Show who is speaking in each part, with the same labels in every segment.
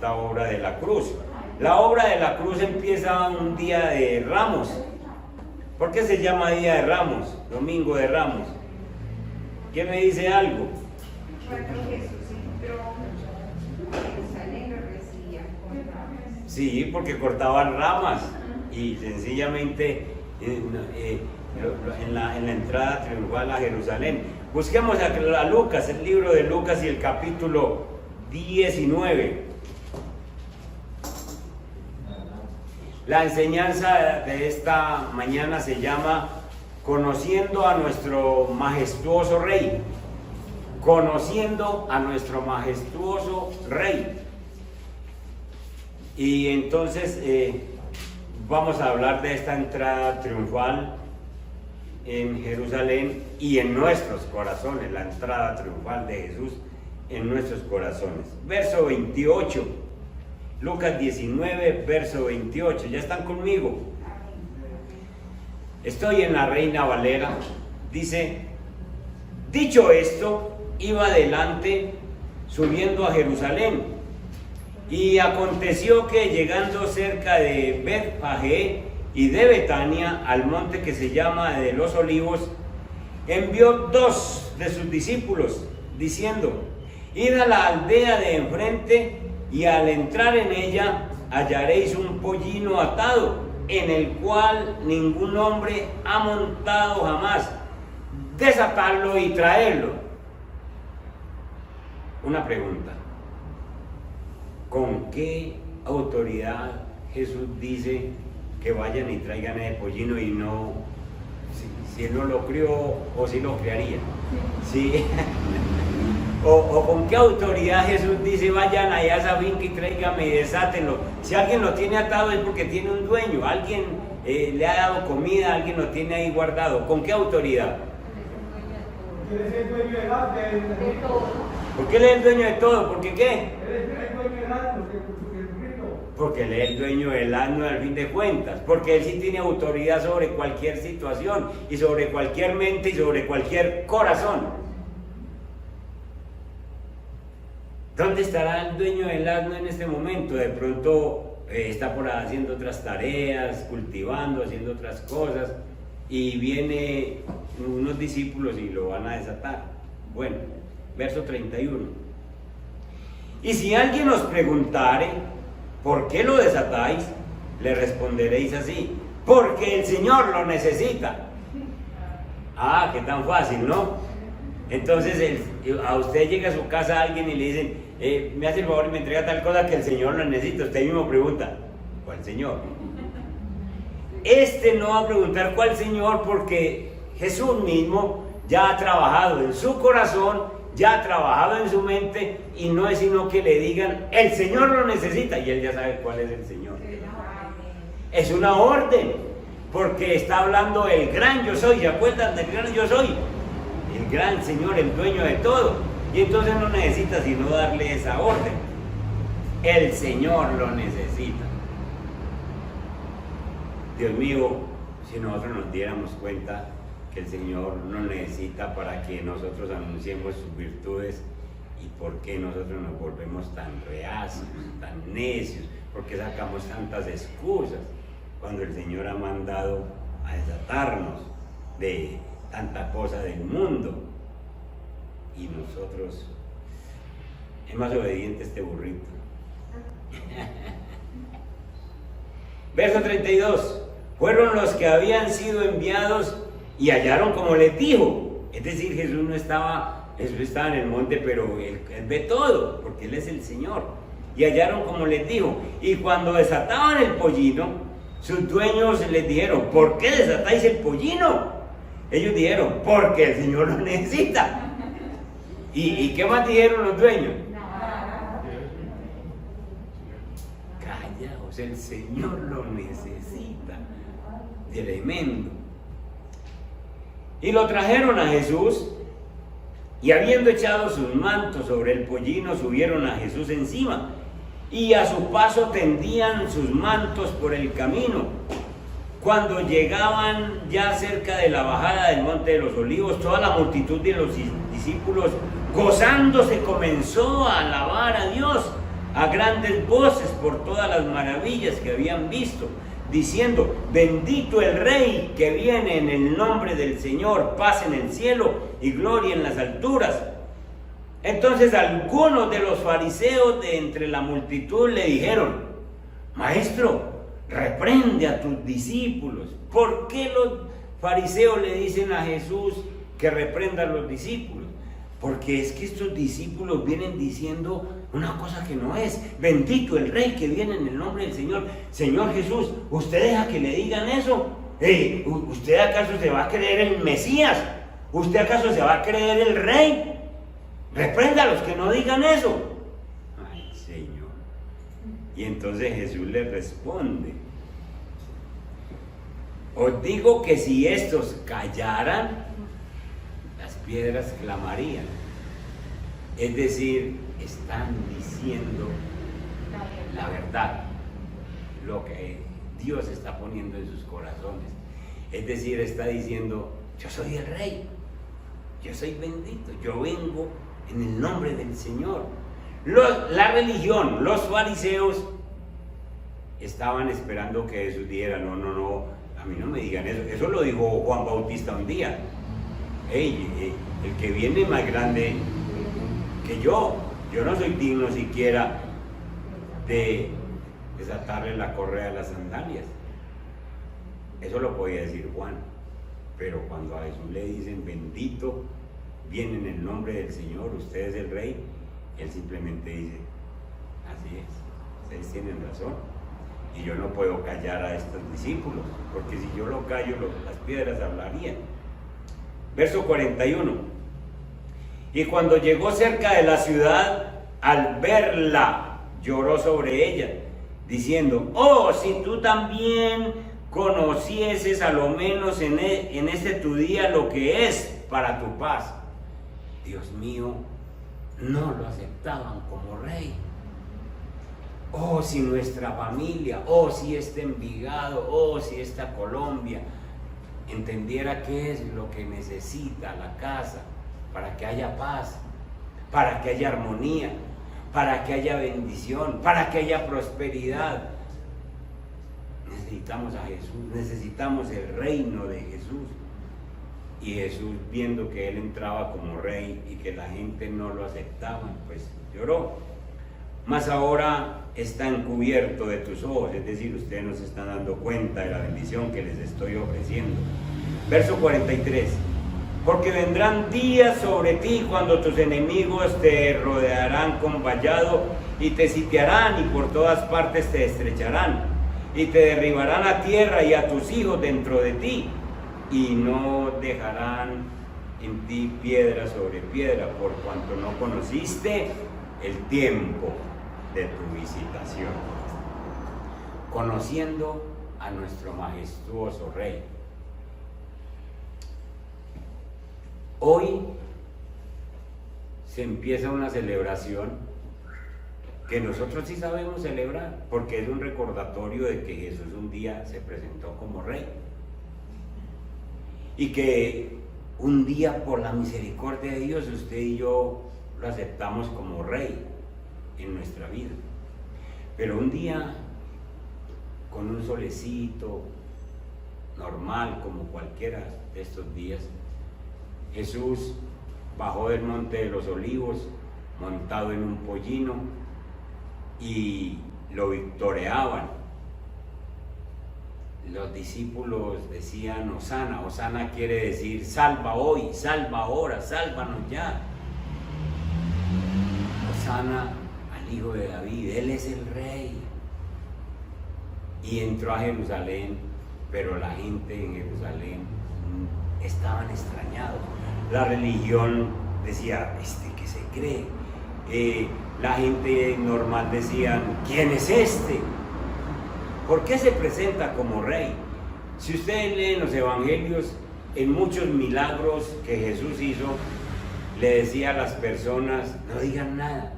Speaker 1: La obra de la cruz. La obra de la cruz empieza un día de Ramos. ¿Por qué se llama Día de Ramos? Domingo de Ramos. ¿Quién me dice algo?
Speaker 2: Cuando Jesús entró a Jerusalén, lo recibían con ramas.
Speaker 1: Sí, porque cortaban ramas y sencillamente en la entrada triunfal a Jerusalén. Busquemos a Lucas, el libro de Lucas y el capítulo 19. La enseñanza de esta mañana se llama Conociendo a nuestro majestuoso Rey. Conociendo a nuestro majestuoso Rey. Y entonces vamos a hablar de esta entrada triunfal en Jerusalén y en nuestros corazones, la entrada triunfal de Jesús en nuestros corazones. Verso 28. Lucas 19, verso 28. ¿Ya están conmigo? Estoy en la Reina Valera. Dice: dicho esto, iba adelante subiendo a Jerusalén. Y aconteció que llegando cerca de Betfagé y de Betania, al monte que se llama de los Olivos, envió 2 de sus discípulos, diciendo: id a la aldea de enfrente, y al entrar en ella hallaréis un pollino atado, en el cual ningún hombre ha montado jamás. Desatarlo y traerlo. Una pregunta: ¿con qué autoridad Jesús dice que vayan y traigan el pollino y no, si él no lo crió o si lo criaría? ¿Sí? O con qué autoridad Jesús dice vayan allá a esa finca y tráiganme y desátenlo? Si alguien lo tiene atado es porque tiene un dueño, alguien le ha dado comida, alguien lo tiene ahí guardado. ¿Con qué autoridad?
Speaker 3: Él es el dueño
Speaker 2: De todo.
Speaker 1: ¿Por qué él es el dueño de todo? ¿Por qué qué?
Speaker 3: Él es el dueño del asno,
Speaker 1: Porque él es el dueño del asno al fin de cuentas, porque él sí tiene autoridad sobre cualquier situación y sobre cualquier mente y sobre cualquier corazón. ¿Dónde estará el dueño del asno en este momento? De pronto está por ahí haciendo otras tareas, cultivando, haciendo otras cosas, y viene unos discípulos y lo van a desatar. Bueno, verso 31. Y si alguien os preguntare, ¿por qué lo desatáis? Le responderéis así: porque el Señor lo necesita. Ah, qué tan fácil, ¿no? Entonces a usted llega a su casa alguien y le dicen: me hace el favor y me entrega tal cosa que el Señor lo necesita. Usted mismo pregunta: ¿cuál Señor? Este no va a preguntar cuál Señor, porque Jesús mismo ya ha trabajado en su corazón, ya ha trabajado en su mente, y no es sino que le digan: el Señor lo necesita, y él ya sabe cuál es el Señor. Es una orden, porque está hablando el gran yo soy. ¿Se acuerdan del gran yo soy? El gran Señor, el dueño de todo, y entonces no necesita sino darle esa orden. El Señor lo necesita. Dios mío, si nosotros nos diéramos cuenta que el Señor nos necesita para que nosotros anunciemos sus virtudes, y por qué nosotros nos volvemos tan reacios, tan necios, porque sacamos tantas excusas cuando el Señor ha mandado a desatarnos de tanta cosa del mundo, y nosotros es más obediente este burrito. Verso 32. Fueron los que habían sido enviados y hallaron como les dijo. Es decir, Jesús estaba en el monte, pero él ve todo, porque Él es el Señor. Y hallaron como les dijo. Y cuando desataban el pollino, sus dueños les dijeron: ¿por qué desatáis el pollino? Ellos dijeron: porque el Señor lo necesita. ¿Y qué más dijeron los dueños? Callaos, el Señor lo necesita. Tremendo. Y lo trajeron a Jesús, y habiendo echado sus mantos sobre el pollino, subieron a Jesús encima, y a su paso tendían sus mantos por el camino. Cuando llegaban ya cerca de la bajada del monte de los Olivos, toda la multitud de los discípulos, gozándose, comenzó a alabar a Dios, a grandes voces por todas las maravillas que habían visto, diciendo: bendito el Rey que viene en el nombre del Señor, paz en el cielo y gloria en las alturas. Entonces algunos de los fariseos de entre la multitud le dijeron: Maestro, reprende a tus discípulos. ¿Por qué los fariseos le dicen a Jesús que reprenda a los discípulos? Porque es que estos discípulos vienen diciendo una cosa que no es. Bendito el Rey que viene en el nombre del Señor. Señor Jesús, ¿usted deja que le digan eso? ¿Usted acaso se va a creer el Mesías? ¿Usted acaso se va a creer el Rey? Reprenda a los que no digan eso. Ay, Señor. Y entonces Jesús le responde: os digo que si estos callaran, las piedras clamarían. Es decir, están diciendo la verdad, lo que Dios está poniendo en sus corazones. Es decir, está diciendo: yo soy el Rey, yo soy bendito, yo vengo en el nombre del Señor. La religión, los fariseos estaban esperando que Jesús dijera: no, a mí no me digan eso. Eso lo dijo Juan Bautista un día. El que viene es más grande que yo no soy digno siquiera de desatarle la correa de las sandalias. Eso lo podía decir Juan. Pero cuando a Jesús le dicen: bendito viene en el nombre del Señor, usted es el Rey, él simplemente dice: así es, ustedes tienen razón, y yo no puedo callar a estos discípulos, porque si yo lo callo, las piedras hablarían. Verso 41. Y cuando llegó cerca de la ciudad, al verla, lloró sobre ella, diciendo: oh, si tú también conocieses a lo menos en este tu día lo que es para tu paz. Dios mío, no lo aceptaban como Rey. Oh, si nuestra familia, oh, si este Envigado, oh, si esta Colombia entendiera qué es lo que necesita la casa para que haya paz, para que haya armonía, para que haya bendición, para que haya prosperidad. Necesitamos a Jesús, necesitamos el reino de Jesús. Y Jesús, viendo que él entraba como Rey y que la gente no lo aceptaba, pues lloró. Mas ahora está encubierto de tus ojos, es decir, ustedes no se están dando cuenta de la bendición que les estoy ofreciendo. Verso 43. Porque vendrán días sobre ti cuando tus enemigos te rodearán con vallado y te sitiarán y por todas partes te estrecharán y te derribarán a tierra y a tus hijos dentro de ti, y no dejarán en ti piedra sobre piedra, por cuanto no conociste el tiempo de tu visitación. Conociendo a nuestro majestuoso Rey. Hoy se empieza una celebración que nosotros sí sabemos celebrar, porque es un recordatorio de que Jesús un día se presentó como Rey. Y que un día, por la misericordia de Dios, usted y yo lo aceptamos como Rey en nuestra vida. Pero un día, con un solecito normal, como cualquiera de estos días, Jesús bajó del monte de los olivos, montado en un pollino, y lo victoreaban. Los discípulos decían: Hosana. Hosana quiere decir salva hoy, salva ahora, sálvanos ya. Hosana al Hijo de David, él es el Rey. Y entró a Jerusalén, pero la gente en Jerusalén estaban extrañados. La religión decía: ¿qué se cree? La gente normal decía: ¿quién es este? ¿Por qué se presenta como Rey? Si ustedes leen los evangelios, en muchos milagros que Jesús hizo, le decía a las personas: no digan nada,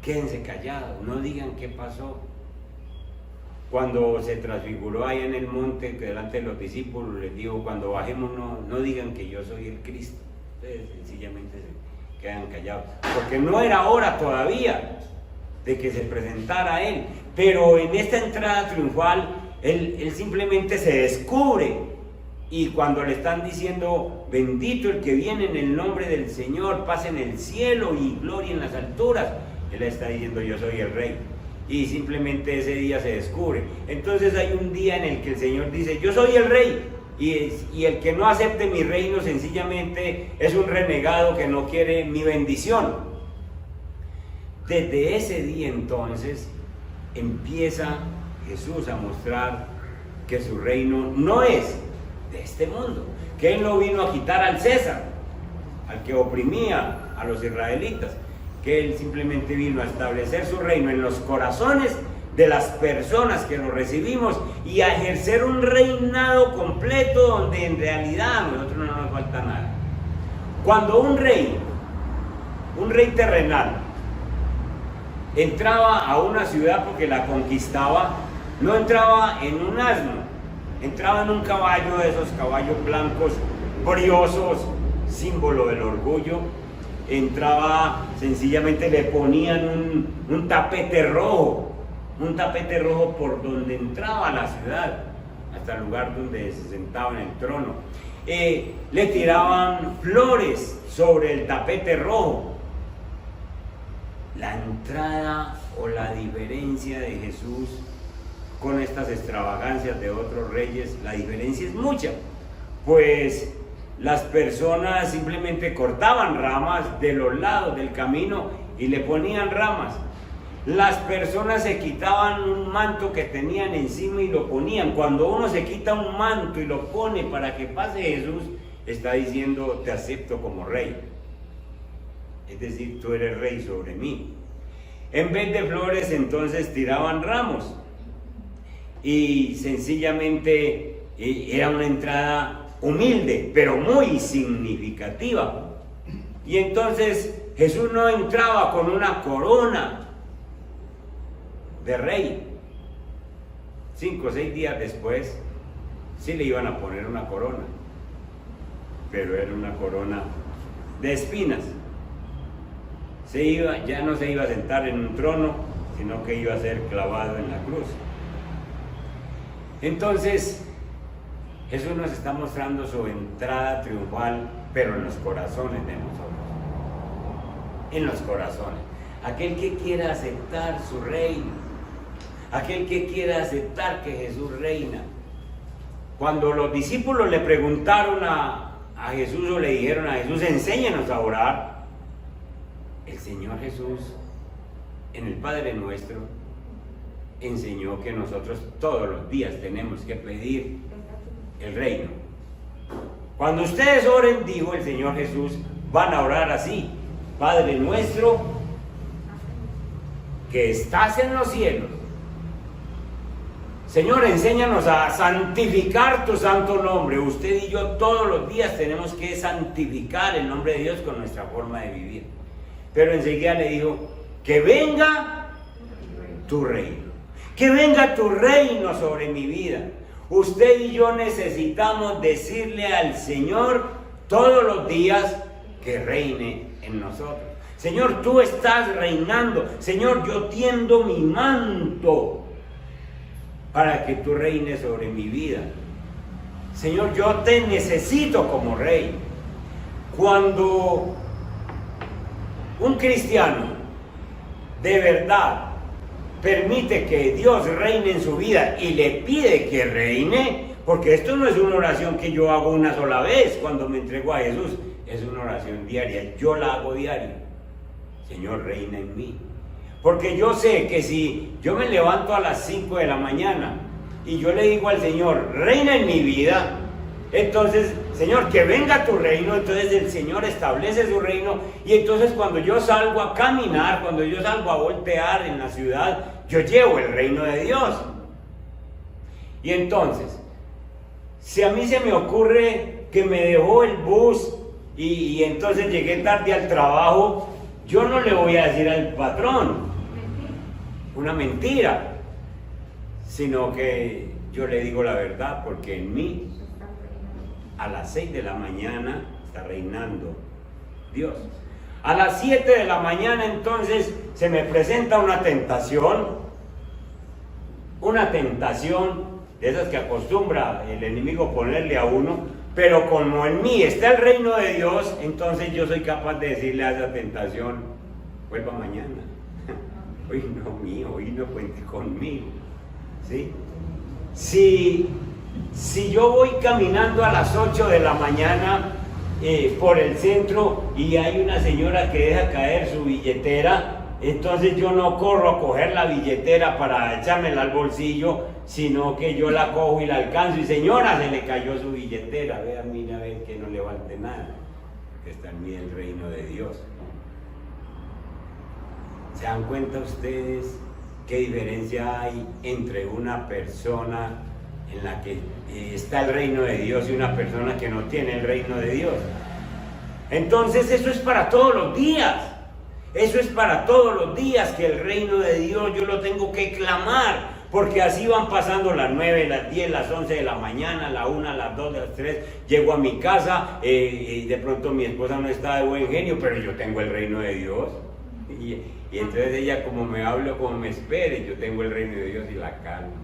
Speaker 1: quédense callados, no digan qué pasó. Cuando se transfiguró allá en el monte delante de los discípulos, les dijo: cuando bajemos no digan que yo soy el Cristo. Ustedes sencillamente se quedan callados, porque no era hora todavía. de que se presentara a él. Pero en esta entrada triunfal, él simplemente se descubre. Y cuando le están diciendo, bendito el que viene en el nombre del Señor, paz en el cielo y gloria en las alturas, él está diciendo, yo soy el rey. Y simplemente ese día se descubre. Entonces hay un día en el que el Señor dice, yo soy el rey. Y el que no acepte mi reino sencillamente es un renegado que no quiere mi bendición. Desde ese día entonces empieza Jesús a mostrar que su reino no es de este mundo, que Él no vino a quitar al César, al que oprimía a los israelitas, que Él simplemente vino a establecer su reino en los corazones de las personas que lo recibimos y a ejercer un reinado completo donde en realidad a nosotros no nos falta nada. Cuando un rey terrenal entraba a una ciudad porque la conquistaba, no entraba en un asno, entraba en un caballo de esos caballos blancos, briosos, símbolo del orgullo. Entraba, sencillamente le ponían un tapete rojo por donde entraba a la ciudad, hasta el lugar donde se sentaba en el trono. Le tiraban flores sobre el tapete rojo. La entrada o la diferencia de Jesús con estas extravagancias de otros reyes, la diferencia es mucha, pues las personas simplemente cortaban ramas de los lados del camino y le ponían ramas. Las personas se quitaban un manto que tenían encima y lo ponían. Cuando uno se quita un manto y lo pone para que pase Jesús, está diciendo, te acepto como rey. Es decir, tú eres rey sobre mí. En vez de flores, entonces tiraban ramos. Y sencillamente era una entrada humilde, pero muy significativa. Y entonces Jesús no entraba con una corona de rey. 5 o 6 días después sí le iban a poner una corona, pero era una corona de espinas. Ya no se iba a sentar en un trono, sino que iba a ser clavado en la cruz. Entonces Jesús nos está mostrando su entrada triunfal, pero en los corazones de nosotros. En los corazones. Aquel que quiera aceptar su reino, aquel que quiera aceptar que Jesús reina. Cuando los discípulos le preguntaron a Jesús o le dijeron a Jesús, enséñanos a orar, el Señor Jesús en el Padre Nuestro enseñó que nosotros todos los días tenemos que pedir el reino. Cuando ustedes oren, dijo el Señor Jesús, van a orar así: Padre nuestro que estás en los cielos. Señor, enséñanos a santificar tu santo nombre. Usted y yo todos los días tenemos que santificar el nombre de Dios con nuestra forma de vivir. Pero enseguida le dijo, que venga tu reino, que venga tu reino sobre mi vida. Usted y yo necesitamos decirle al Señor todos los días que reine en nosotros. Señor, tú estás reinando. Señor, yo tiendo mi manto para que tú reines sobre mi vida. Señor, yo te necesito como rey. Cuando un cristiano de verdad permite que Dios reine en su vida y le pide que reine, porque esto no es una oración que yo hago una sola vez cuando me entrego a Jesús, es una oración diaria, yo la hago diario. Señor, reina en mí. Porque yo sé que si yo me levanto a las 5 de la mañana y yo le digo al Señor, reina en mi vida, entonces, Señor, que venga tu reino. Entonces el Señor establece su reino, y entonces cuando yo salgo a caminar, cuando yo salgo a voltear en la ciudad, yo llevo el reino de Dios. Y entonces, si a mí se me ocurre que me dejó el bus y entonces llegué tarde al trabajo, yo no le voy a decir al patrón una mentira, sino que yo le digo la verdad, porque en mí a las 6 de la mañana está reinando Dios. A las 7 de la mañana entonces se me presenta una tentación de esas que acostumbra el enemigo ponerle a uno, pero como en mí está el reino de Dios, entonces yo soy capaz de decirle a esa tentación, vuelva mañana, hoy no mío, hoy no cuente conmigo, ¿sí? Si yo voy caminando a las 8 de la mañana por el centro y hay una señora que deja caer su billetera, entonces yo no corro a coger la billetera para echármela al bolsillo, sino que yo la cojo y la alcanzo y señora, se le cayó su billetera, vea, mira, a ver que no levante nada, porque está en mí el reino de Dios. ¿Se dan cuenta ustedes qué diferencia hay entre una persona en la que está el reino de Dios y una persona que no tiene el reino de Dios? Entonces eso es para todos los días. Eso es para todos los días, que el reino de Dios yo lo tengo que clamar, porque así van pasando las 9, las 10, las 11 de la mañana, la 1, las 2, las 3, llego a mi casa y de pronto mi esposa no está de buen genio, pero yo tengo el reino de Dios. Y entonces ella como me habla, como me espere, yo tengo el reino de Dios y la calmo.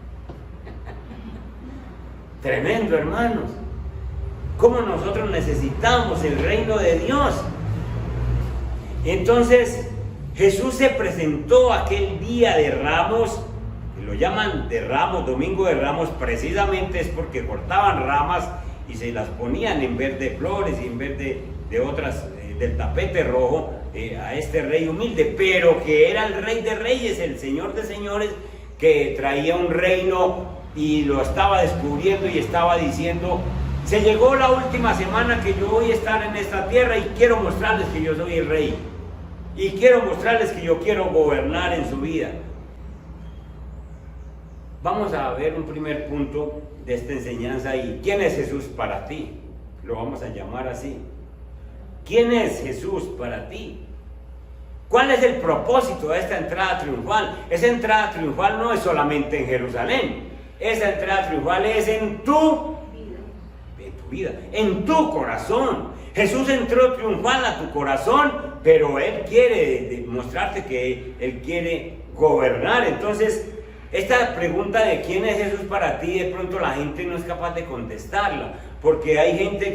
Speaker 1: Tremendo, hermanos. Cómo nosotros necesitamos el reino de Dios. Entonces Jesús se presentó aquel día de Ramos, y lo llaman de Ramos, Domingo de Ramos, precisamente es porque cortaban ramas y se las ponían en vez de flores y en vez de otras, del tapete rojo, a este rey humilde, pero que era el rey de reyes, el señor de señores, que traía un reino y lo estaba descubriendo y estaba diciendo: se llegó la última semana que yo voy a estar en esta tierra y quiero mostrarles que yo soy el rey. Y quiero mostrarles que yo quiero gobernar en su vida. Vamos a ver un primer punto de esta enseñanza y ¿quién es Jesús para ti? Lo vamos a llamar así. ¿Quién es Jesús para ti? ¿Cuál es el propósito de esta entrada triunfal? Esa entrada triunfal no es solamente en Jerusalén. Esa entrada triunfal es en tu vida, en tu corazón. Jesús entró triunfal a tu corazón, pero Él quiere mostrarte que Él quiere gobernar. Entonces, esta pregunta de quién es Jesús para ti, de pronto la gente no es capaz de contestarla, porque hay gente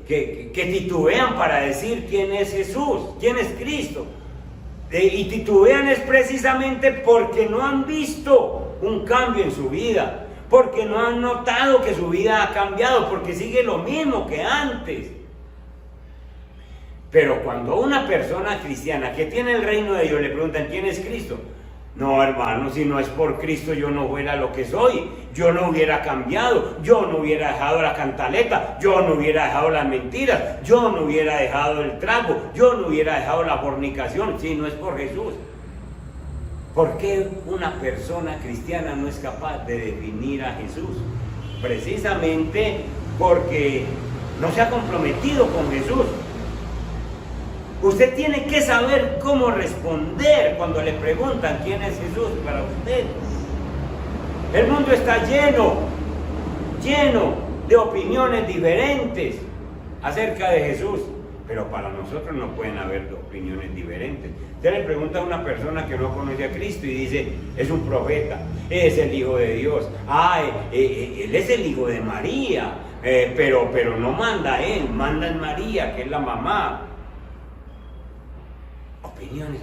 Speaker 1: que titubean para decir quién es Jesús, quién es Cristo. Y titubean es precisamente porque no han visto un cambio en su vida, porque no han notado que su vida ha cambiado, porque sigue lo mismo que antes. Pero cuando una persona cristiana que tiene el reino de Dios le preguntan ¿quién es Cristo? No, hermano, si no es por Cristo yo no fuera lo que soy, yo no hubiera cambiado, yo no hubiera dejado la cantaleta, yo no hubiera dejado las mentiras, yo no hubiera dejado el trago, yo no hubiera dejado la fornicación, si no es por Jesús. ¿Por qué una persona cristiana no es capaz de definir a Jesús? Precisamente porque no se ha comprometido con Jesús. Usted tiene que saber cómo responder cuando le preguntan quién es Jesús para usted. El mundo está lleno de opiniones diferentes acerca de Jesús, pero para nosotros no pueden haber opiniones diferentes. Usted le pregunta a una persona que no conoce a Cristo y dice, es un profeta, es el Hijo de Dios, él es el Hijo de María, pero no manda él, manda en María, que es la mamá. Opiniones.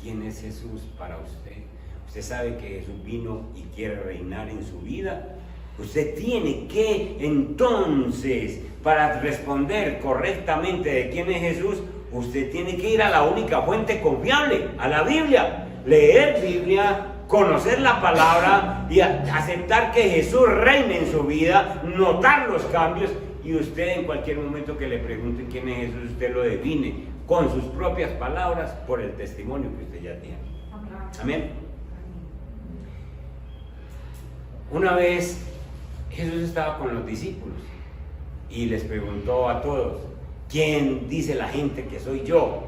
Speaker 1: ¿Quién es Jesús para usted? Usted sabe que Jesús vino y quiere reinar en su vida. Usted tiene que entonces, para responder correctamente de quién es Jesús, usted tiene que ir a la única fuente confiable, a la Biblia. Leer Biblia, conocer la palabra y aceptar que Jesús reine en su vida, notar los cambios, y usted en cualquier momento que le pregunten quién es Jesús, usted lo define con sus propias palabras por el testimonio que usted ya tiene. Amén. Una vez Jesús estaba con los discípulos y les preguntó a todos, ¿quién dice la gente que soy yo?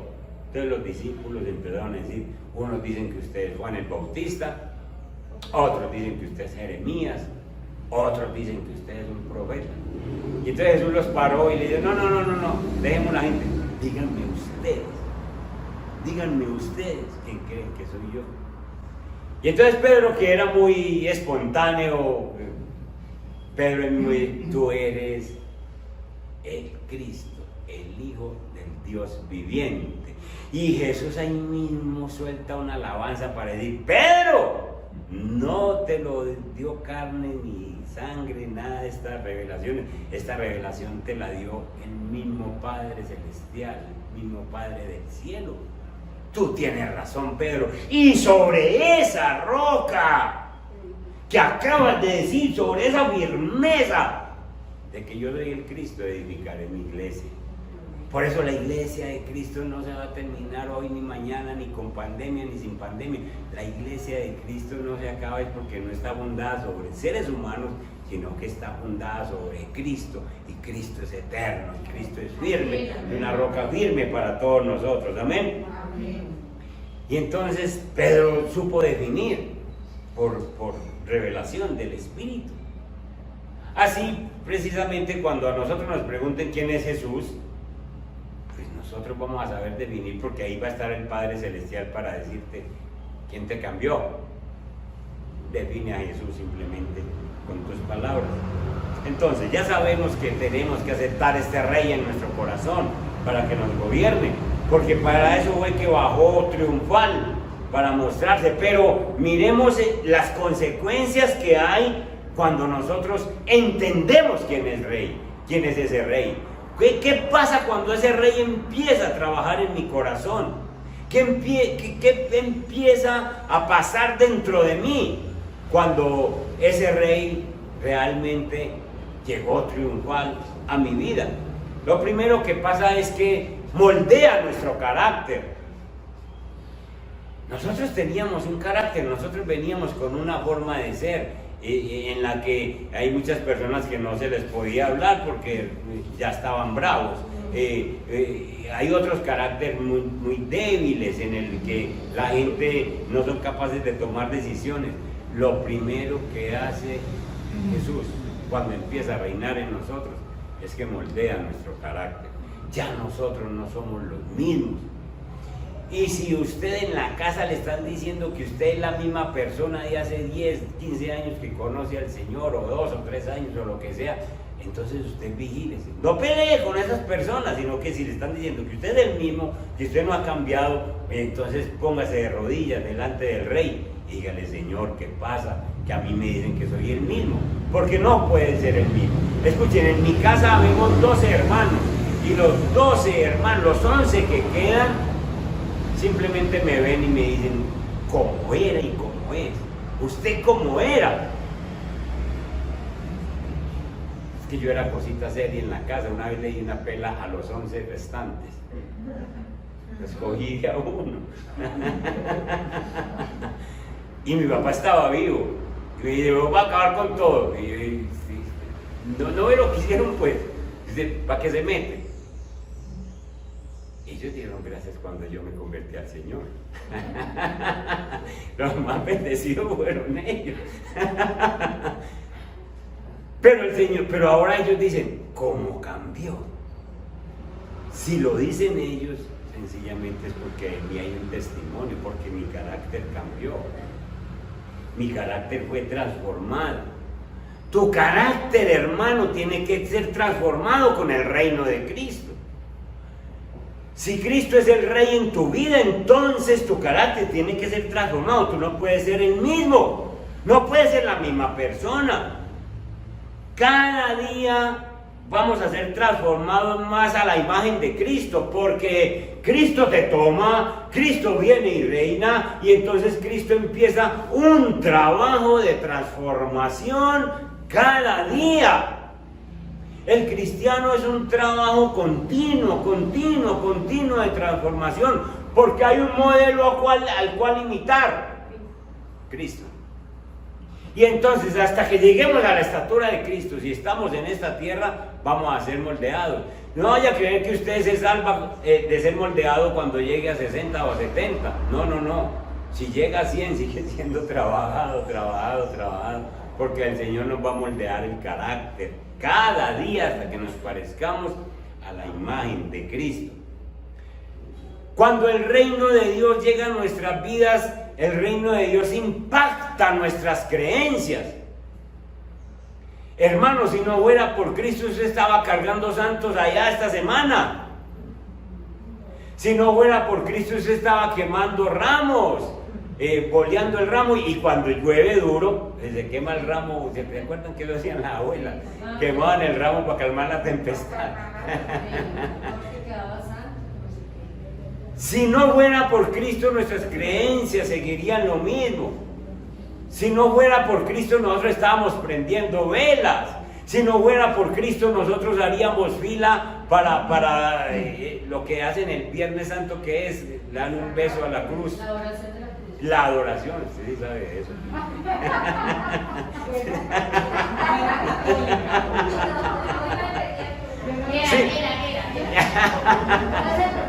Speaker 1: Entonces los discípulos empezaron a decir, unos dicen que usted es Juan el Bautista, otros dicen que usted es Jeremías, otros dicen que usted es un profeta. Y entonces Jesús los paró y le dijo, no, dejemos la gente. díganme ustedes quién creen que soy yo. Y entonces Pedro, que era muy espontáneo, tú eres el Cristo, el Hijo del Dios viviente. Y Jesús ahí mismo suelta una alabanza para decir: Pedro, no te lo dio carne ni sangre, nada de estas revelaciones. Esta revelación te la dio el mismo Padre Celestial, el mismo Padre del cielo. Tú tienes razón, Pedro. Y sobre esa roca que acabas de decir, sobre esa firmeza de que yo soy el Cristo, edificaré mi iglesia. Por eso la iglesia de Cristo no se va a terminar hoy ni mañana, ni con pandemia ni sin pandemia. La iglesia de Cristo no se acaba es porque no está fundada sobre seres humanos, sino que está fundada sobre Cristo. Y Cristo es eterno, y Cristo es firme, y una roca firme para todos nosotros. Amén. Y entonces Pedro supo definir por revelación del Espíritu. Así, precisamente, cuando a nosotros nos pregunten quién es Jesús, pues nosotros vamos a saber definir, porque ahí va a estar el Padre Celestial para decirte quién te cambió. Define a Jesús simplemente con tus palabras. Entonces, ya sabemos que tenemos que aceptar este Rey en nuestro corazón para que nos gobierne, porque para eso fue que bajó triunfal, para mostrarse. Pero miremos las consecuencias que hay cuando nosotros entendemos quién es Rey, quién es ese Rey. ¿Qué pasa cuando ese Rey empieza a trabajar en mi corazón? ¿Qué empieza a pasar dentro de mí cuando ese Rey realmente llegó triunfal a mi vida? Lo primero que pasa es que moldea nuestro carácter. Nosotros teníamos un carácter, nosotros veníamos con una forma de ser en la que hay muchas personas que no se les podía hablar porque ya estaban bravos. Hay otros caracteres muy débiles en el que la gente no son capaces de tomar decisiones. Lo primero que hace Jesús cuando empieza a reinar en nosotros es que moldea nuestro carácter. Ya nosotros no somos los mismos. Y si usted en la casa le están diciendo que usted es la misma persona de hace 10, 15 años que conoce al Señor, o 2 o 3 años o lo que sea, entonces usted vigílese. No pelee con esas personas, sino que si le están diciendo que usted es el mismo, que usted no ha cambiado, entonces póngase de rodillas delante del Rey y dígale: Señor, ¿qué pasa? Que a mí me dicen que soy el mismo, porque no puede ser el mismo. Escuchen, en mi casa vemos 12 hermanos, y los 12 hermanos, los 11 que quedan, simplemente me ven y me dicen cómo era y cómo es. ¿Usted cómo era? Es que yo era cosita seria en la casa. Una vez le di una pela a los 11 restantes. Escogí a uno. Y mi papá estaba vivo. Y me dice: va a acabar con todo. Y no ve lo que hicieron, pues. Dice: ¿para qué se mete? Ellos dieron gracias cuando yo me convertí al Señor. Los más bendecidos fueron ellos. Pero ahora ellos dicen: ¿cómo cambió? Si lo dicen ellos, sencillamente es porque en mí hay un testimonio, porque mi carácter cambió. Mi carácter fue transformado. Tu carácter, hermano, tiene que ser transformado con el reino de Cristo. Si Cristo es el Rey en tu vida, entonces tu carácter tiene que ser transformado. Tú no puedes ser el mismo, no puedes ser la misma persona. Cada día vamos a ser transformados más a la imagen de Cristo, porque Cristo te toma, Cristo viene y reina, y entonces Cristo empieza un trabajo de transformación cada día. El cristiano es un trabajo continuo de transformación, porque hay un modelo al cual imitar: Cristo. Y entonces, hasta que lleguemos a la estatura de Cristo, si estamos en esta tierra, vamos a ser moldeados. No vaya a creer que usted se salva de ser moldeado cuando llegue a 60 o 70. No. Si llega a 100, sigue siendo trabajado, porque el Señor nos va a moldear el carácter cada día hasta que nos parezcamos a la imagen de Cristo. Cuando el reino de Dios llega a nuestras vidas, el reino de Dios impacta nuestras creencias. Hermano, si no fuera por Cristo, usted estaba cargando santos allá esta semana. Si no fuera por Cristo, usted estaba quemando ramos, boleando el ramo, y cuando llueve duro, se quema el ramo. ¿Se acuerdan que lo hacían las abuelas? Quemaban el ramo para calmar la tempestad. Si no fuera por Cristo, nuestras creencias seguirían lo mismo. Si no fuera por Cristo, nosotros estábamos prendiendo velas. Si no fuera por Cristo, nosotros haríamos fila para lo que hacen el Viernes Santo, que es, le dan un beso a la cruz.
Speaker 4: La adoración de la cruz.
Speaker 1: La adoración, usted sí sabe de eso.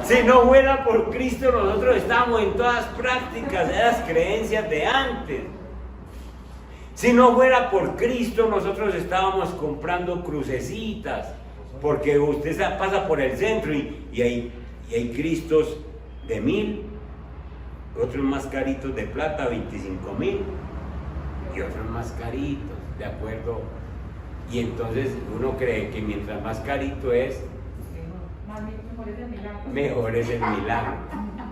Speaker 1: Si no fuera por Cristo, nosotros estamos en todas prácticas de las creencias de antes. Si no fuera por Cristo, nosotros estábamos comprando crucecitas, porque usted pasa por el centro y hay Cristos de 1,000, otros más caritos de plata, 25,000, y otros más caritos, de acuerdo. Y entonces uno cree que mientras más carito es, mejor es el milagro.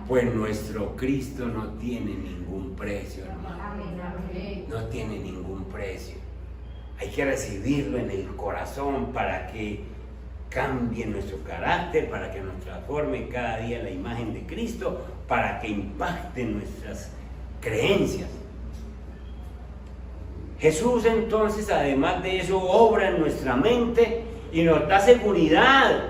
Speaker 1: Pues nuestro Cristo no tiene ningún precio, hermano. No tiene ningún precio. Hay que recibirlo en el corazón para que cambie nuestro carácter, para que nos transforme cada día la imagen de Cristo, para que impacte nuestras creencias. Jesús entonces, además de eso, obra en nuestra mente y nos da seguridad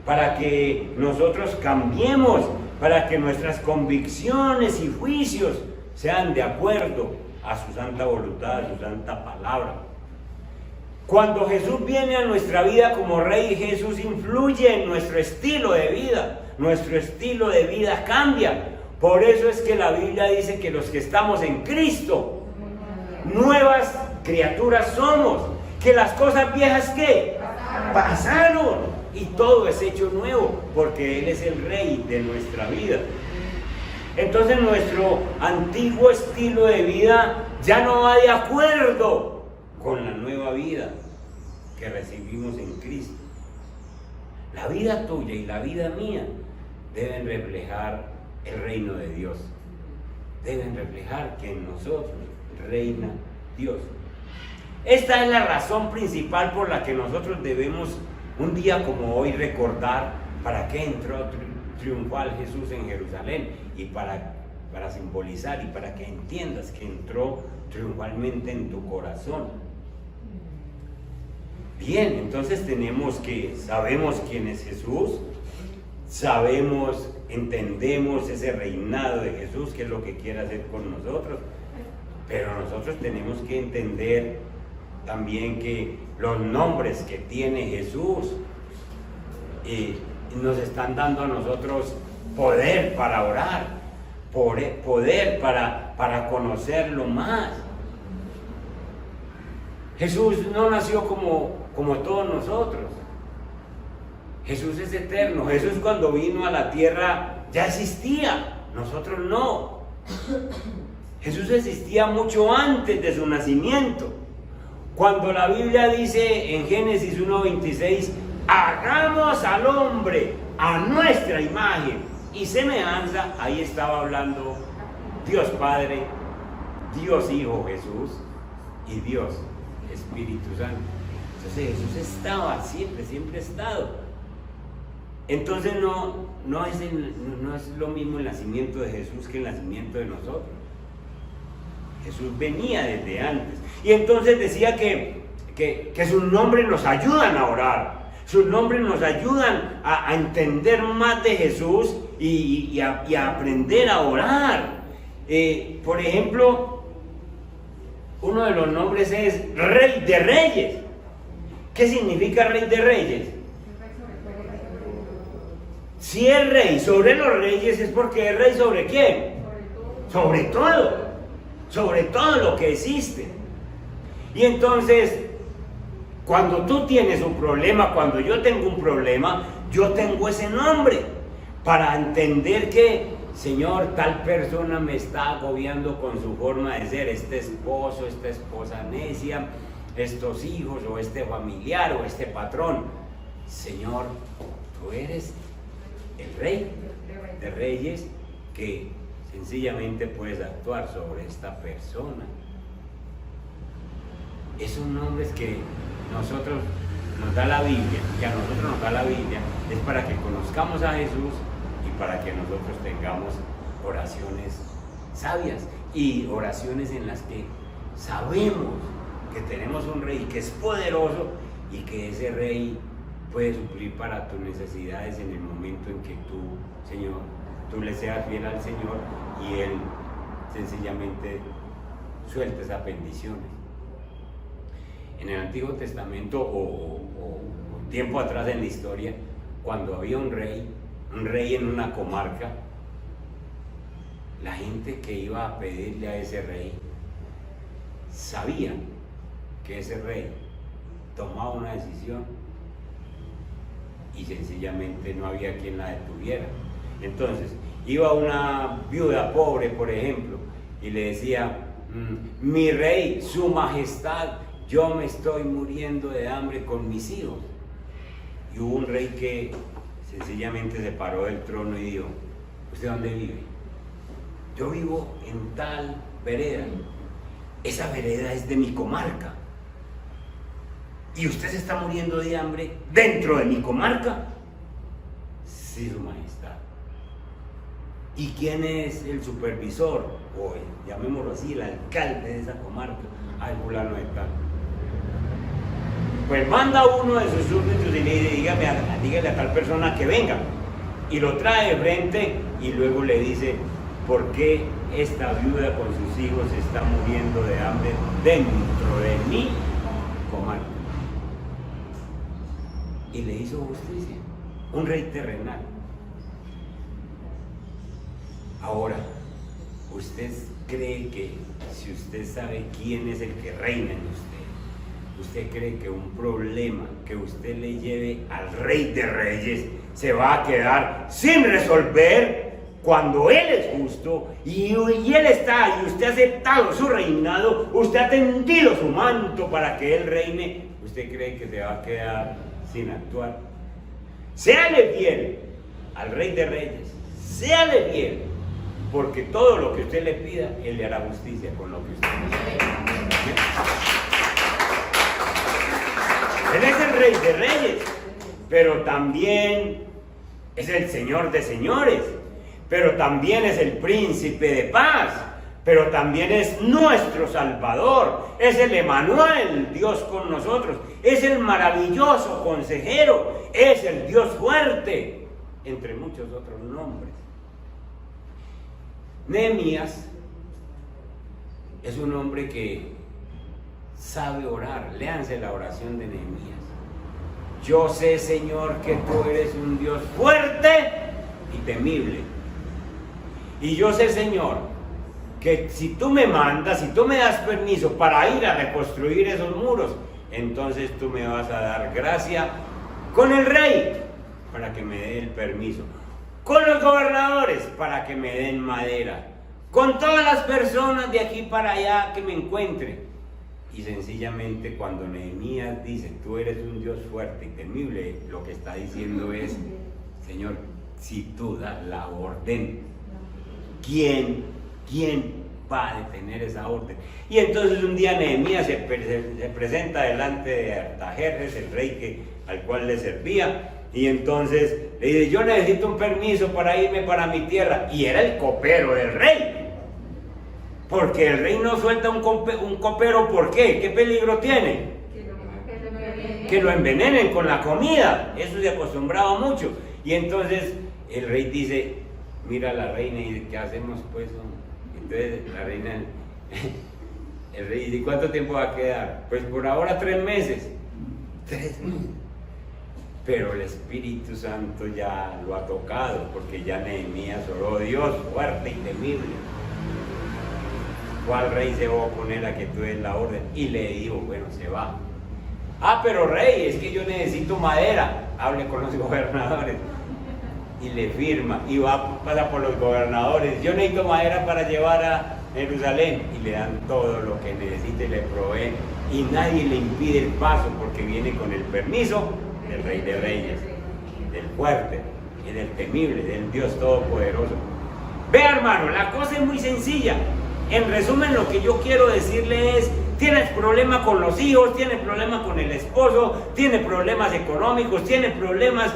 Speaker 1: para que nosotros cambiemos, para que nuestras convicciones y juicios sean de acuerdo a su santa voluntad, a su santa palabra. Cuando Jesús viene a nuestra vida como Rey, Jesús influye en nuestro estilo de vida. Nuestro estilo de vida cambia. Por eso es que la Biblia dice que los que estamos en Cristo, nuevas criaturas somos. Que las cosas viejas, ¿qué? Pasaron. Y todo es hecho nuevo, porque Él es el Rey de nuestra vida. Entonces nuestro antiguo estilo de vida ya no va de acuerdo con la nueva vida que recibimos en Cristo. La vida tuya y la vida mía deben reflejar el reino de Dios. Deben reflejar que en nosotros reina Dios. Esta es la razón principal por la que nosotros debemos un día como hoy recordar para qué entró triunfal Jesús en Jerusalén, y para simbolizar y para que entiendas que entró triunfalmente en tu corazón. Bien, entonces sabemos quién es Jesús, entendemos ese reinado de Jesús, qué es lo que quiere hacer con nosotros, pero nosotros tenemos que entender también que los nombres que tiene Jesús nos están dando a nosotros poder para orar, poder para conocerlo más. Jesús no nació como todos nosotros. Jesús es eterno. Jesús, cuando vino a la tierra, ya existía, nosotros no. Jesús existía mucho antes de su nacimiento. Cuando la Biblia dice en Génesis 1:26, hagamos al hombre a nuestra imagen y semejanza, ahí estaba hablando Dios Padre, Dios Hijo Jesús y Dios Espíritu Santo. Entonces Jesús estaba siempre ha estado. Entonces no es lo mismo el nacimiento de Jesús que el nacimiento de nosotros. Jesús venía desde antes. Y entonces decía que sus nombres nos ayudan a orar. Sus nombres nos ayudan a entender más de Jesús y a aprender a orar. Por ejemplo, uno de los nombres es Rey de Reyes. ¿Qué significa Rey de Reyes? Si es Rey sobre los reyes, es porque es Rey sobre quién? Sobre todo. Sobre todo lo que existe. Y entonces, cuando tú tienes un problema, cuando yo tengo un problema, yo tengo ese nombre, para entender que, Señor, tal persona me está agobiando con su forma de ser, este esposo, esta esposa necia, estos hijos o este familiar o este patrón. Señor, tú eres el Rey de Reyes que sencillamente puedes actuar sobre esta persona. Esos nombres que nosotros nos da la Biblia, que a nosotros nos da la Biblia, es para que conozcamos a Jesús y para que nosotros tengamos oraciones sabias y oraciones en las que sabemos que tenemos un Rey que es poderoso y que ese Rey puede suplir para tus necesidades en el momento en que tú, Señor, tú le seas fiel al Señor y Él sencillamente suelta esas bendiciones. En el Antiguo Testamento o tiempo atrás en la historia, cuando había un rey en una comarca, la gente que iba a pedirle a ese rey sabía que ese rey tomaba una decisión y sencillamente no había quien la detuviera. Entonces, iba una viuda pobre, por ejemplo, y le decía: mi rey, su majestad, yo me estoy muriendo de hambre con mis hijos. Y hubo un rey que sencillamente se paró del trono y dijo: ¿usted dónde vive? Yo vivo en tal vereda. Esa vereda es de mi comarca. ¿Y usted se está muriendo de hambre dentro de mi comarca? Sí, su majestad. ¿Y quién es el supervisor? O llamémoslo así, el alcalde de esa comarca. Ay, fulano de tal. Pues manda uno de sus súbditos y le dice: dígale a tal persona que venga. Y lo trae de frente y luego le dice: ¿por qué esta viuda con sus hijos se está muriendo de hambre dentro de mi comarca? Y le hizo justicia. Un rey terrenal. Ahora, ¿usted cree que si usted sabe quién es el que reina en usted cree que un problema que usted le lleve al Rey de Reyes se va a quedar sin resolver cuando Él es justo y Él está y usted ha aceptado su reinado, usted ha tendido su manto para que Él reine? ¿Usted cree que se va a quedar sin actuar? Séale fiel al Rey de Reyes, séale fiel, porque todo lo que usted le pida, Él le hará justicia con lo que usted le pida. Él es el Rey de Reyes, pero también es el Señor de señores, pero también es el Príncipe de paz, pero también es nuestro Salvador, es el Emmanuel, Dios con nosotros, es el maravilloso consejero, es el Dios fuerte, entre muchos otros nombres. Nehemías es un hombre que sabe orar. Léanse la oración de Nehemías. Yo sé, Señor, que tú eres un Dios fuerte y temible. Y yo sé, Señor, que si tú me mandas, si tú me das permiso para ir a reconstruir esos muros, entonces tú me vas a dar gracia con el rey para que me dé el permiso, con los gobernadores para que me den madera, con todas las personas de aquí para allá que me encuentren. Y sencillamente cuando Nehemías dice: tú eres un Dios fuerte y temible, lo que está diciendo es: Señor, si tú das la orden, ¿quién va a detener esa orden? Y entonces un día Nehemías se presenta delante de Artajerjes, el rey al cual le servía, y entonces le dice: yo necesito un permiso para irme para mi tierra. Y era el copero del rey. Porque el rey no suelta un copero, ¿por qué? ¿Qué peligro tiene? Que lo envenenen con la comida. Eso se acostumbraba mucho. Y entonces el rey dice: mira a la reina y dice: ¿qué hacemos pues? Entonces la reina, el rey dice: ¿cuánto tiempo va a quedar? Pues por ahora 3 meses. 3 meses. Pero el Espíritu Santo ya lo ha tocado, porque ya Nehemías oró: Dios fuerte y temible, ¿cuál rey se va a oponer a que tú des la orden? Y le digo: bueno, se va. Ah, pero rey, es que yo necesito madera. Hable con los gobernadores. y le firma y pasa por los gobernadores. Yo necesito madera para llevar a Jerusalén y le dan todo lo que necesita y le proveen y nadie le impide el paso porque viene con el permiso del Rey de Reyes, del fuerte y del temible, del Dios Todopoderoso. Vea, hermano, la cosa es muy sencilla. En resumen, lo que yo quiero decirle es: tienes problemas con los hijos, tienes problemas con el esposo, tienes problemas económicos, tienes problemas.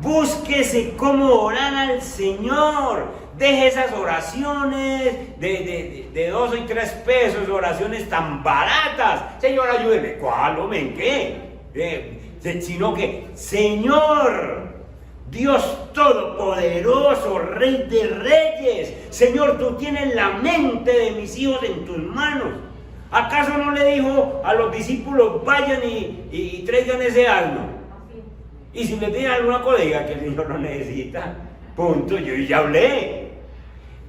Speaker 1: Búsquese cómo orar al Señor. Deje esas oraciones de 2 y 3 pesos, oraciones tan baratas. Señor, ayúdeme. ¿Cuál, hombre? ¿En qué? Sino que, Señor, Dios Todopoderoso, Rey de Reyes, Señor, tú tienes la mente de mis hijos en tus manos. ¿Acaso no le dijo a los discípulos: vayan y traigan ese asno? Y si le tienen alguna cosa, diga que el Señor no necesita. Punto, yo ya hablé.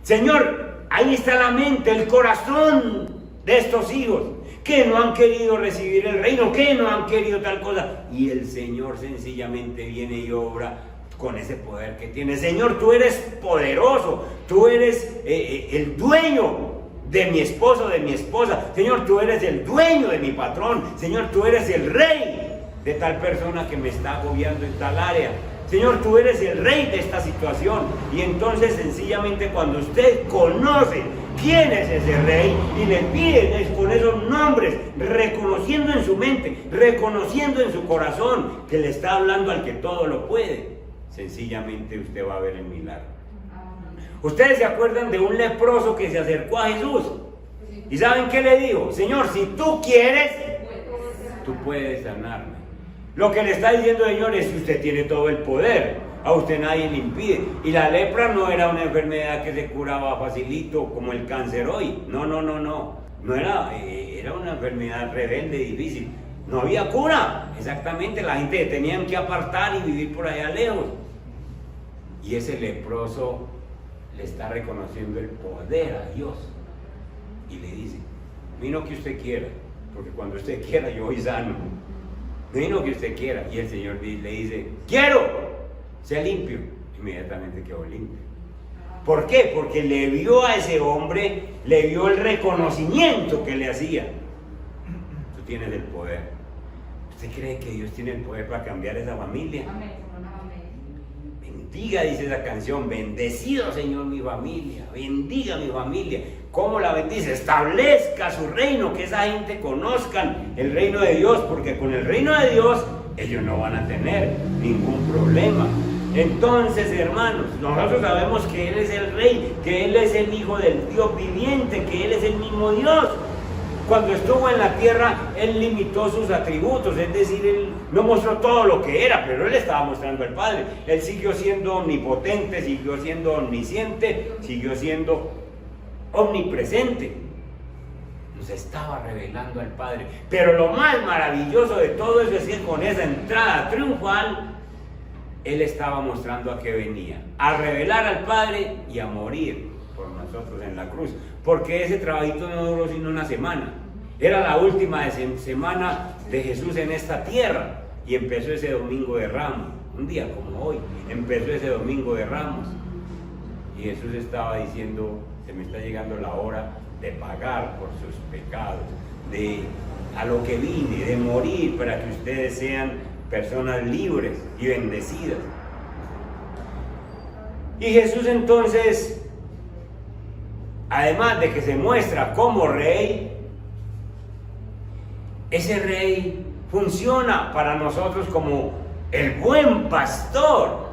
Speaker 1: Señor, ahí está la mente, el corazón de estos hijos que no han querido recibir el reino, que no han querido tal cosa. Y el Señor sencillamente viene y obra con ese poder que tiene. Señor, tú eres poderoso, tú eres el dueño de mi esposo, de mi esposa. Señor, tú eres el dueño de mi patrón. Señor, tú eres el rey de tal persona que me está agobiando en tal área. Señor, tú eres el rey de esta situación. Y entonces sencillamente cuando usted conoce quién es ese rey y le pide con esos nombres, reconociendo en su mente, reconociendo en su corazón que le está hablando al que todo lo puede, sencillamente usted va a ver el milagro. Ustedes se acuerdan de un leproso que se acercó a Jesús y ¿saben qué le dijo? Señor, si tú quieres, tú puedes sanarme. Lo que le está diciendo el Señor es que usted tiene todo el poder, a usted nadie le impide. Y la lepra no era una enfermedad que se curaba facilito como el cáncer hoy. No era una enfermedad rebelde, difícil. No había cura, exactamente. La gente tenían que apartar y vivir por allá lejos. Y ese leproso le está reconociendo el poder a Dios y le dice: vino que usted quiera, porque cuando usted quiera yo voy sano. Vino que usted quiera. Y el Señor le dice: quiero, sea limpio. Inmediatamente quedó limpio. ¿Por qué? Porque le vio a ese hombre, le vio el reconocimiento que le hacía. Tú tienes el poder. ¿Usted cree que Dios tiene el poder para cambiar esa familia?
Speaker 2: Amén.
Speaker 1: Bendiga, dice esa canción: bendecido Señor mi familia, bendiga mi familia. ¿Cómo la bendice? Establezca su reino, que esa gente conozcan el reino de Dios, porque con el reino de Dios ellos no van a tener ningún problema. Entonces, hermanos, nosotros sabemos que Él es el Rey, que Él es el Hijo del Dios viviente, que Él es el mismo Dios. Cuando estuvo en la tierra, Él limitó sus atributos, es decir, Él no mostró todo lo que era, pero Él estaba mostrando al Padre. Él siguió siendo omnipotente, siguió siendo omnisciente, siguió siendo omnipresente. Nos estaba revelando al Padre. Pero lo más maravilloso de todo eso es que con esa entrada triunfal, Él estaba mostrando a qué venía: a revelar al Padre y a morir por nosotros en la cruz. Porque ese trabajito no duró sino una semana. Era la última semana de Jesús en esta tierra. Y empezó ese domingo de Ramos. Un día como hoy, empezó ese domingo de Ramos. Y Jesús estaba diciendo: se me está llegando la hora de pagar por sus pecados, a lo que vine, de morir para que ustedes sean personas libres y bendecidas. Y Jesús entonces, además de que se muestra como rey, ese rey funciona para nosotros como el buen pastor.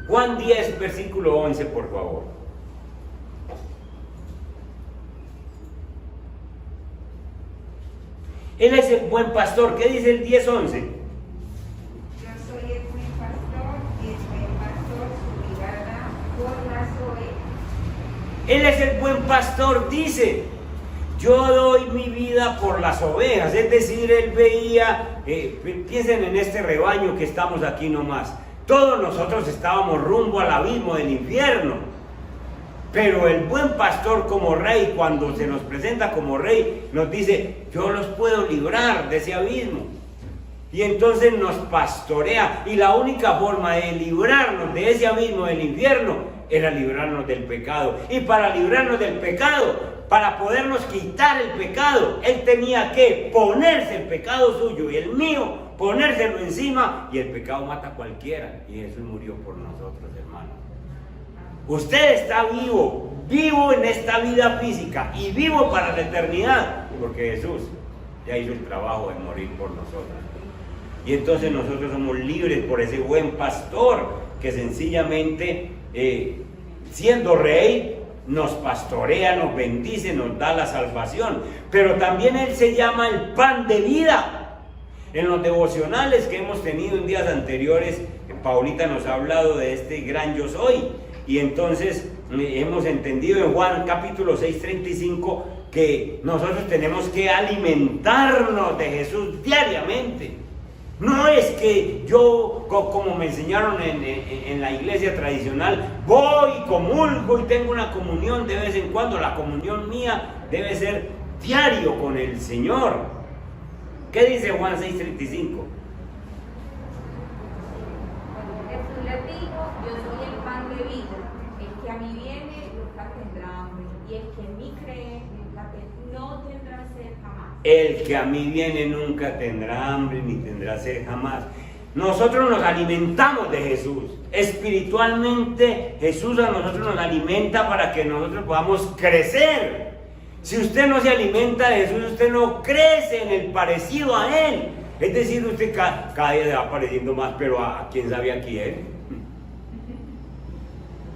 Speaker 1: Juan 10, versículo 11, por favor. Él es el buen pastor. ¿Qué dice el 10:11?
Speaker 2: Yo soy el buen pastor, y el buen pastor su vida da por las ovejas.
Speaker 1: Él es el buen pastor, dice: yo doy mi vida por las ovejas. Es decir, Él veía, piensen en este rebaño que estamos aquí nomás. Todos nosotros estábamos rumbo al abismo del infierno. Pero el buen pastor como rey, cuando se nos presenta como rey, nos dice: yo los puedo librar de ese abismo. Y entonces nos pastorea. Y la única forma de librarnos de ese abismo del infierno era librarnos del pecado. Y para librarnos del pecado, para podernos quitar el pecado, Él tenía que ponerse el pecado suyo y el mío, ponérselo encima. Y el pecado mata a cualquiera. Y Jesús murió por nosotros, hermanos. Usted está vivo, vivo en esta vida física y vivo para la eternidad, porque Jesús ya hizo el trabajo de morir por nosotros. Y entonces nosotros somos libres por ese buen pastor que sencillamente, siendo rey, nos pastorea, nos bendice, nos da la salvación. Pero también Él se llama el pan de vida. En los devocionales que hemos tenido en días anteriores, Paulita nos ha hablado de este gran yo soy. Y entonces hemos entendido en Juan capítulo 6:35 que nosotros tenemos que alimentarnos de Jesús diariamente. No es que yo, como me enseñaron en la iglesia tradicional, voy, comulgo y tengo una comunión de vez en cuando. La comunión mía debe ser diario con el Señor. ¿Qué dice Juan 6:35?
Speaker 2: Jesús les dijo: yo soy el pan de vida. El que a mí viene nunca tendrá hambre, y el que en mí cree no tendrá sed jamás.
Speaker 1: El que a mí viene nunca tendrá hambre ni tendrá sed jamás. Nosotros nos alimentamos de Jesús. Espiritualmente, Jesús a nosotros nos alimenta para que nosotros podamos crecer. Si usted no se alimenta de Jesús, usted no crece en el parecido a Él. Es decir, usted cada día le va pareciendo más, pero a quién sabe a quién.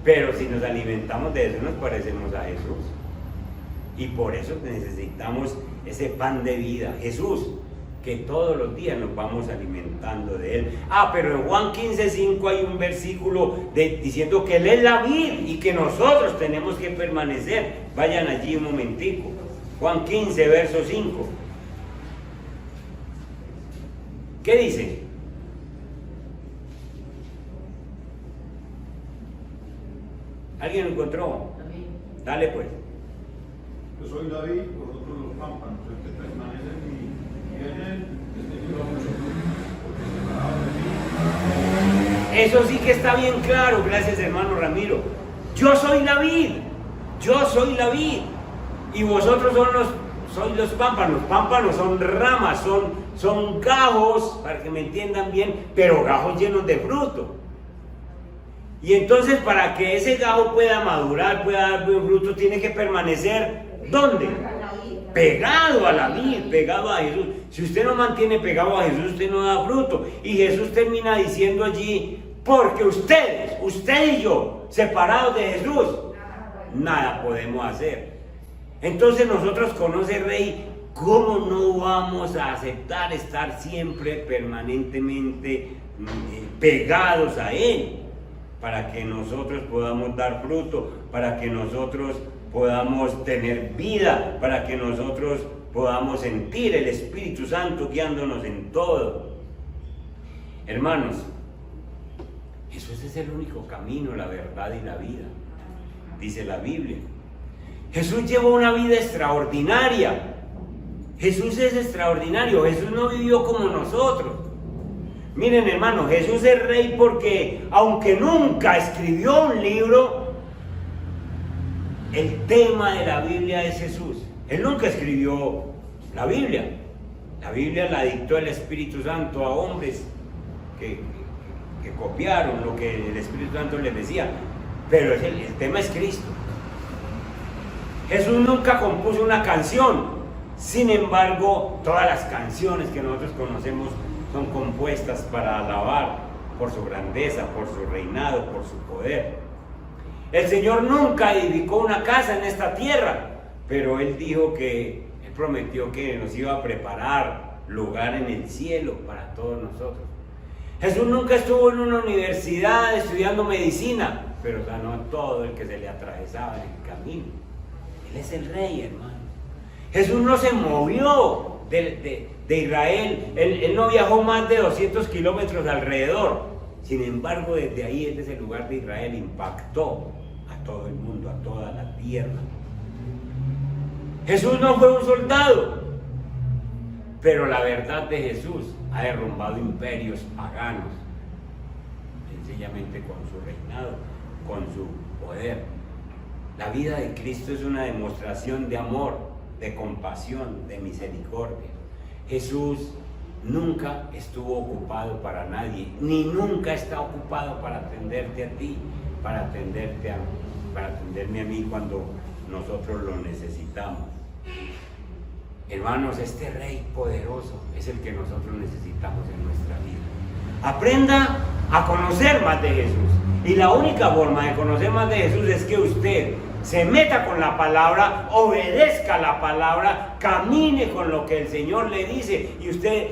Speaker 1: Pero si nos alimentamos de eso, nos parecemos a Jesús. Y por eso necesitamos ese pan de vida, Jesús, que todos los días nos vamos alimentando de Él. Pero en Juan 15:5 hay un versículo diciendo que Él es la vid y que nosotros tenemos que permanecer. Vayan allí un momentico. Juan 15, verso 5. ¿Qué dice? ¿Alguien lo encontró? Dale pues.
Speaker 4: Yo soy la vid, vosotros los pámpanos. El que permanece en mí y en él, este lleva mucho fruto, porque separado de mí.
Speaker 1: Eso sí que está bien claro, gracias hermano Ramiro. Yo soy la vid, yo soy la vid, y vosotros sois los pámpanos. Pámpanos son ramas, son gajos, para que me entiendan bien, pero gajos llenos de fruto. Y entonces para que ese gajo pueda madurar, pueda dar buen fruto, tiene que permanecer, ¿dónde? Pegado a la vid, pegado a Jesús. Si usted no mantiene pegado a Jesús, usted no da fruto. Y Jesús termina diciendo allí: porque ustedes, usted y yo, separados de Jesús, nada podemos hacer. Entonces nosotros con ese rey, ¿cómo no vamos a aceptar estar siempre, permanentemente pegados a Él? Para que nosotros podamos dar fruto, para que nosotros podamos tener vida, para que nosotros podamos sentir el Espíritu Santo guiándonos en todo. Hermanos, Jesús es el único camino, la verdad y la vida, dice la Biblia. Jesús llevó una vida extraordinaria. Jesús es extraordinario. Jesús no vivió como nosotros. Miren, hermanos, Jesús es rey porque, aunque nunca escribió un libro, el tema de la Biblia es Jesús. Él nunca escribió la Biblia. La Biblia la dictó el Espíritu Santo a hombres que copiaron lo que el Espíritu Santo les decía. Pero el tema es Cristo. Jesús nunca compuso una canción. Sin embargo, todas las canciones que nosotros conocemos son compuestas para alabar por su grandeza, por su reinado, por su poder. El Señor nunca edificó una casa en esta tierra, pero Él dijo que Él prometió que nos iba a preparar lugar en el cielo para todos nosotros. Jesús nunca estuvo en una universidad estudiando medicina, pero sanó a todo el que se le atravesaba en el camino. Él es el rey, hermano. Jesús no se movió de Israel, él no viajó más de 200 kilómetros alrededor. Sin embargo, desde ahí, desde ese lugar de Israel, impactó a todo el mundo, a toda la tierra. Jesús no fue un soldado, pero la verdad de Jesús ha derrumbado imperios paganos, sencillamente con su reinado, con su poder. La vida de Cristo es una demostración de amor, de compasión, de misericordia. Jesús nunca estuvo ocupado para nadie, ni nunca está ocupado para atenderte a ti, para atenderme a mí cuando nosotros lo necesitamos. Hermanos, este Rey poderoso es el que nosotros necesitamos en nuestra vida. Aprenda a conocer más de Jesús. Y la única forma de conocer más de Jesús es que usted se meta con la palabra, obedezca la palabra, camine con lo que el Señor le dice. Y usted,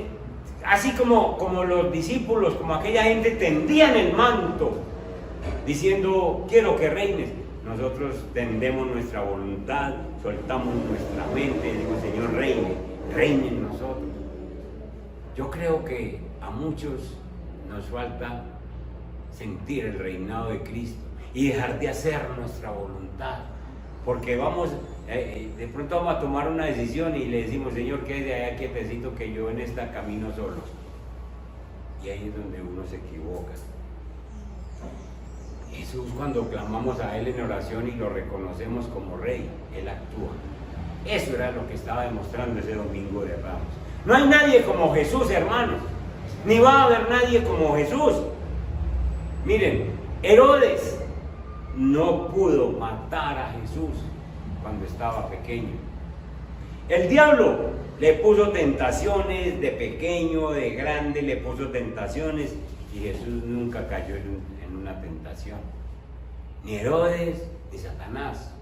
Speaker 1: así como los discípulos, como aquella gente, tendían el manto diciendo, quiero que reines. Nosotros tendemos nuestra voluntad, soltamos nuestra mente y decimos, Señor, reine en nosotros. Yo creo que a muchos nos falta sentir el reinado de Cristo y dejar de hacer nuestra voluntad, porque de pronto vamos a tomar una decisión y le decimos, Señor, quédate allá quietecito que yo en esta camino solo. Y ahí es donde uno se equivoca. Jesús, cuando clamamos a Él en oración y lo reconocemos como Rey, Él actúa. Eso era lo que estaba demostrando ese domingo de Ramos. No hay nadie como Jesús, hermanos, ni va a haber nadie como Jesús. Miren, Herodes no pudo matar a Jesús cuando estaba pequeño. El diablo le puso tentaciones de pequeño, de grande, le puso tentaciones y Jesús nunca cayó en una tentación. Ni Herodes ni Satanás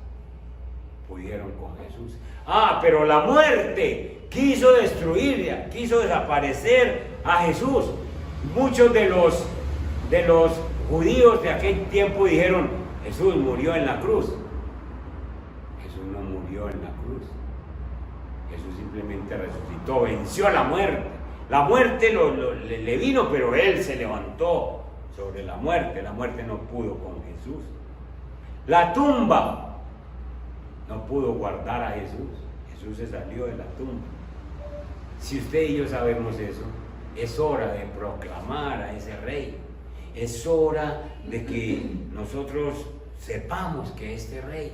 Speaker 1: pudieron con Jesús. Pero la muerte quiso destruir, quiso desaparecer a Jesús. Muchos de los judíos de aquel tiempo dijeron, Jesús murió en la cruz. Jesús no murió en la cruz. Jesús simplemente resucitó, venció a la muerte. La muerte le vino, pero Él se levantó sobre la muerte. La muerte no pudo con Jesús. La tumba no pudo guardar a Jesús. Jesús se salió de la tumba. Si usted y yo sabemos eso, es hora de proclamar a ese Rey. Es hora de que nosotros sepamos que este Rey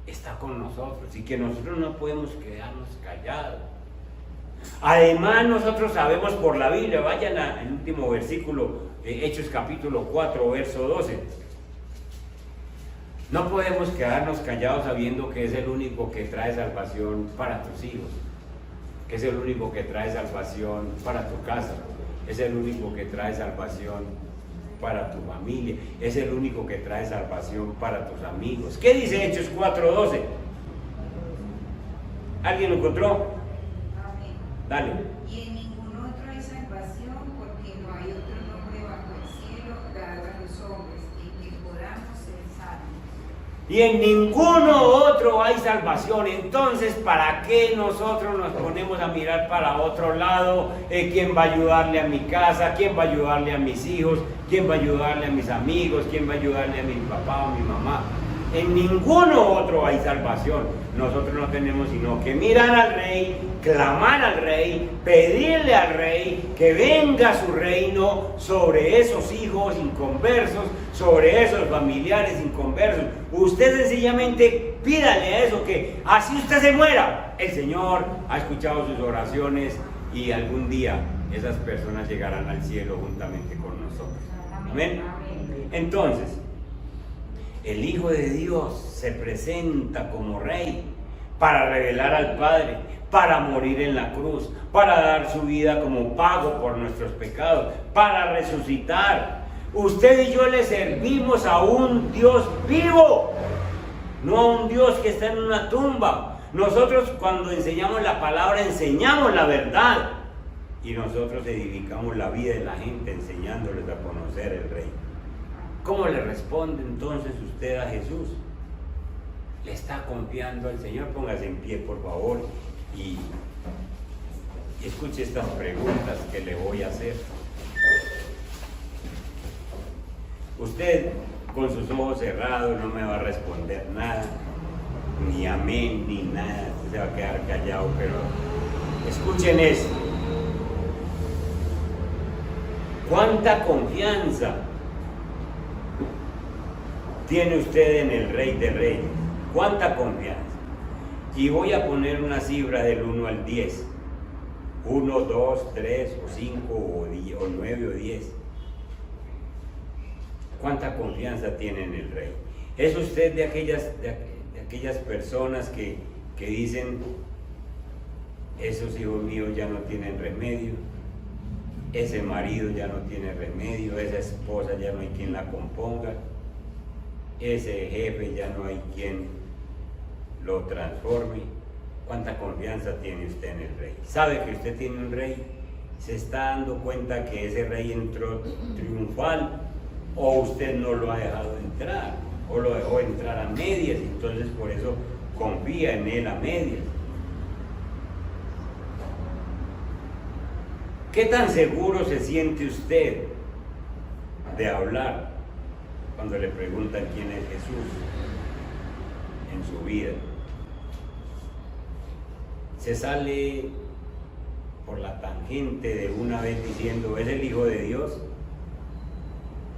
Speaker 1: está con nosotros y que nosotros no podemos quedarnos callados. Además, nosotros sabemos por la Biblia, vayan al último versículo, Hechos capítulo 4, verso 12. No podemos quedarnos callados sabiendo que es el único que trae salvación para tus hijos, que es el único que trae salvación para tu casa, es el único que trae salvación para tu familia, es el único que trae salvación para tus amigos. ¿Qué dice Hechos 4:12? ¿Alguien lo encontró?
Speaker 2: Amén.
Speaker 1: Dale.
Speaker 2: Y en ningún otro hay salvación, porque no hay otro nombre bajo el cielo dado a los hombres en que podamos ser salvos.
Speaker 1: Y en ninguno otro hay salvación. Entonces, ¿para qué nosotros nos ponemos a mirar para otro lado? ¿Quién va a ayudarle a mi casa? ¿Quién va a ayudarle a mis hijos? ¿Quién va a ayudarle a mis amigos? ¿Quién va a ayudarle a mi papá o mi mamá? En ninguno otro hay salvación. Nosotros no tenemos sino que mirar al Rey, clamar al Rey, pedirle al Rey que venga su reino sobre esos hijos inconversos, sobre esos familiares inconversos. Usted sencillamente pídale a eso, que así usted se muera. El Señor ha escuchado sus oraciones y algún día esas personas llegarán al cielo juntamente con nosotros. Amén. Entonces, el Hijo de Dios se presenta como Rey para revelar al Padre, para morir en la cruz, para dar su vida como pago por nuestros pecados, para resucitar. Usted y yo le servimos a un Dios vivo, no a un Dios que está en una tumba. Nosotros cuando enseñamos la palabra, enseñamos la verdad y nosotros edificamos la vida de la gente enseñándoles a conocer el Rey. ¿Cómo le responde entonces usted a Jesús? ¿Le está confiando al Señor? Póngase en pie, por favor, y escuche estas preguntas que le voy a hacer. Usted, con sus ojos cerrados, no me va a responder nada, ni amén, ni nada. Usted se va a quedar callado, pero escuchen esto. ¿Cuánta confianza tiene usted en el Rey de Reyes? ¿Cuánta confianza? Y voy a poner una cifra del 1 al 10. 1, 2, 3, o 5, o 9, o 10. ¿Cuánta confianza tiene en el Rey? ¿Es usted de aquellas personas que dicen, esos hijos míos ya no tienen remedio, ese marido ya no tiene remedio, esa esposa ya no hay quien la componga, ese jefe ya no hay quien lo transforme? ¿Cuánta confianza tiene usted en el Rey? ¿Sabe que usted tiene un Rey? ¿Se está dando cuenta que ese Rey entró triunfal o usted no lo ha dejado entrar o lo dejó entrar a medias? Entonces por eso confía en él a medias. ¿Qué tan seguro se siente usted de hablar cuando le preguntan quién es Jesús en su vida? ¿Se sale por la tangente de una vez diciendo, ¿es el Hijo de Dios?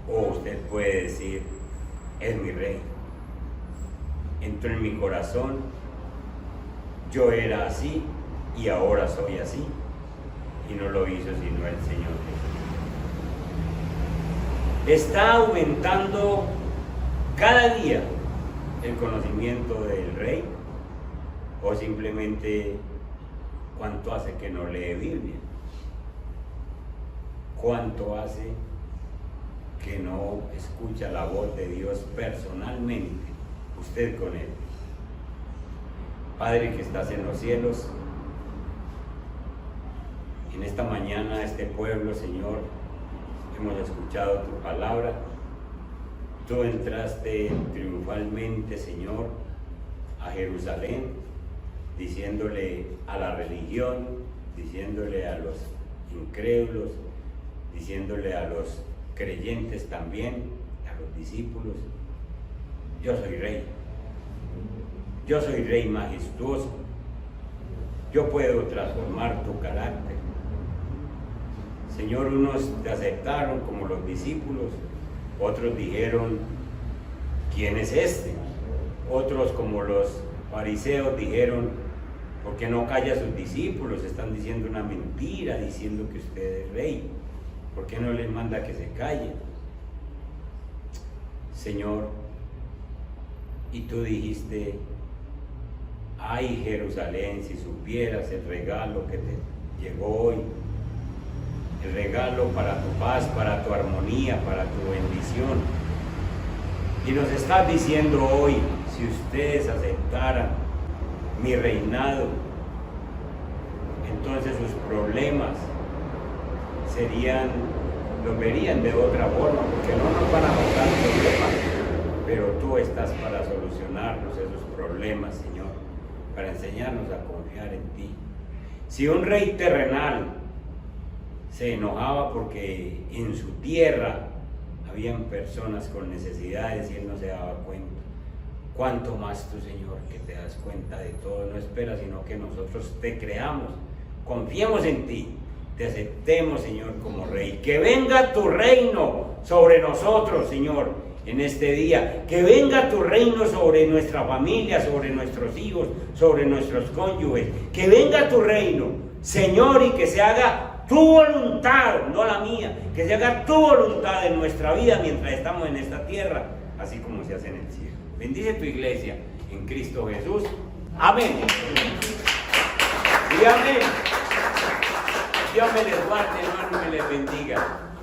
Speaker 1: O usted puede decir, es mi Rey, entró en mi corazón, yo era así y ahora soy así. Y no lo hizo sino el Señor Jesús. Está aumentando cada día el conocimiento del Rey, o simplemente cuánto hace que no lee Biblia, cuánto hace que no escucha la voz de Dios personalmente, usted con él. Padre que estás en los cielos, en esta mañana este pueblo, Señor, hemos escuchado tu palabra. Tú entraste triunfalmente, Señor, a Jerusalén, diciéndole a la religión, diciéndole a los incrédulos, diciéndole a los creyentes también, a los discípulos, yo soy Rey, yo soy Rey majestuoso, yo puedo transformar tu carácter. Señor, unos te aceptaron como los discípulos, otros dijeron, ¿quién es este? Otros como los fariseos dijeron, ¿por qué no calla a sus discípulos? Están diciendo una mentira, diciendo que usted es Rey. ¿Por qué no les manda que se callen? Señor, y tú dijiste, ay Jerusalén, si supieras el regalo que te llegó hoy, el regalo para tu paz, para tu armonía, para tu bendición. Y nos estás diciendo hoy, si ustedes aceptaran mi reinado, entonces sus problemas los verían de otra forma, porque no nos van a pasar problemas, pero tú estás para solucionarnos esos problemas, Señor, para enseñarnos a confiar en ti. Si un rey terrenal se enojaba porque en su tierra habían personas con necesidades y él no se daba cuenta, cuánto más tú, Señor, que te das cuenta de todo, no esperas sino que nosotros te creamos, confiemos en ti, te aceptemos, Señor, como Rey. Que venga tu reino sobre nosotros, Señor, en este día. Que venga tu reino sobre nuestra familia, sobre nuestros hijos, sobre nuestros cónyuges. Que venga tu reino, Señor, y que se haga tu voluntad, no la mía. Que se haga tu voluntad en nuestra vida mientras estamos en esta tierra, así como se hace en el cielo. Bendice tu iglesia en Cristo Jesús. Amén. Y amén. Dios me les guarde, hermano, y me les bendiga.